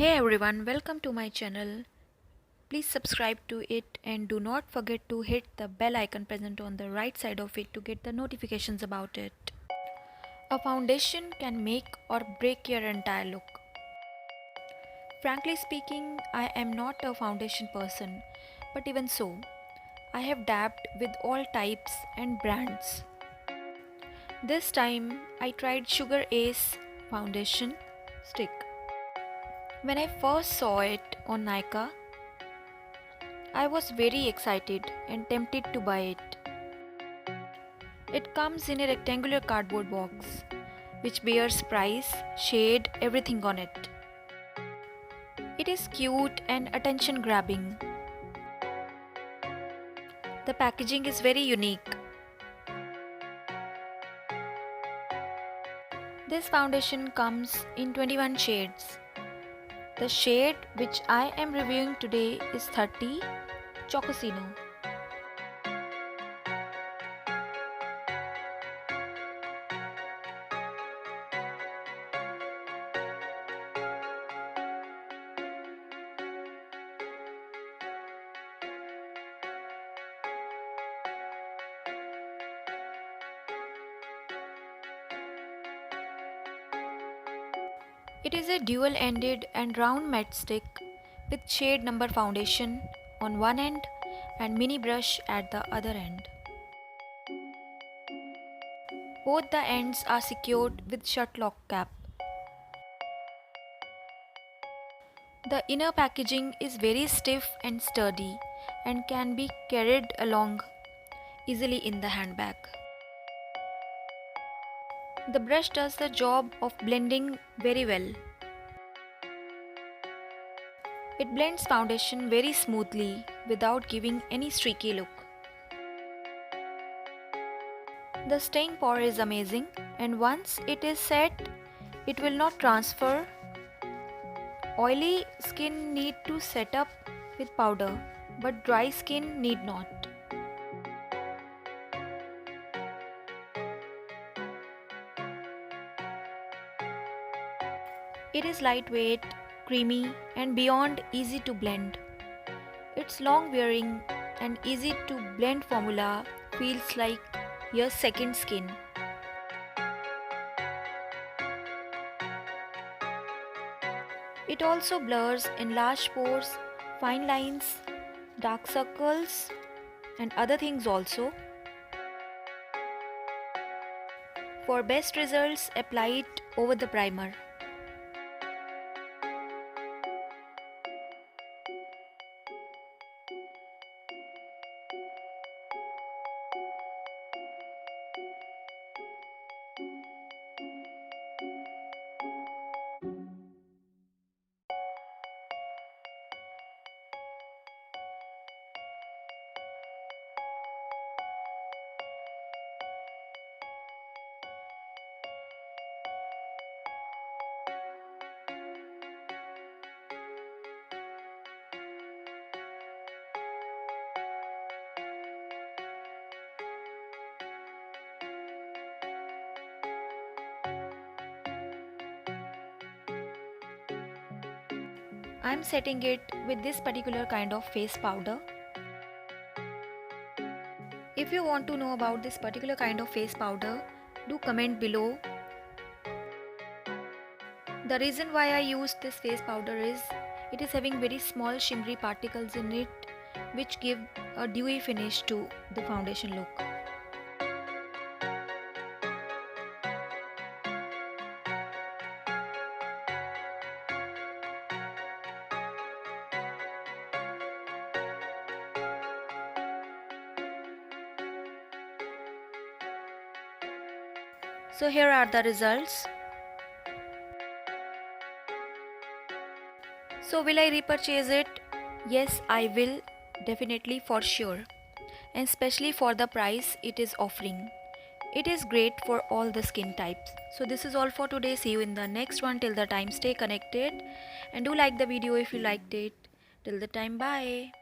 Hey everyone, welcome to my channel. Please subscribe to it and do not forget to hit the bell icon present on the right side of it to get the notifications about it. A foundation can make or break your entire look. Frankly speaking, I am not a foundation person, but even so, I have dabbed with all types and brands. This time I tried Sugar Ace foundation stick. When I first saw it on Nika, I was very excited and tempted to buy it. It comes in a rectangular cardboard box, which bears price, shade, everything on it. It is cute and attention grabbing. The packaging is very unique. This foundation comes in 21 shades. The shade which I am reviewing today is 30 Chocosino. It is a dual-ended and round matte stick with shade number foundation on one end and mini brush at the other end. Both the ends are secured with shut lock cap. The inner packaging is very stiff and sturdy and can be carried along easily in the handbag. The brush does the job of blending very well. It blends foundation very smoothly without giving any streaky look. The staying power is amazing, and once it is set, it will not transfer. Oily skin need to set up with powder, but dry skin need not. It is lightweight, creamy, and beyond easy to blend. Its long wearing and easy to blend formula feels like your second skin. It also blurs enlarged pores, fine lines, dark circles, and other things also. For best results, apply it over the primer. I'm setting it with this particular kind of face powder. If you want to know about this particular kind of face powder, do comment below. The reason why I use this face powder is it is having very small shimmery particles in it which give a dewy finish to the foundation look. So here are the results. So will I repurchase it? Yes, I will, definitely, for sure, and especially for the price it is offering. It is great for all the skin types. So this is all for today. See you in the next one. Till the time, stay connected and do like the video if you liked it. Till the time, bye.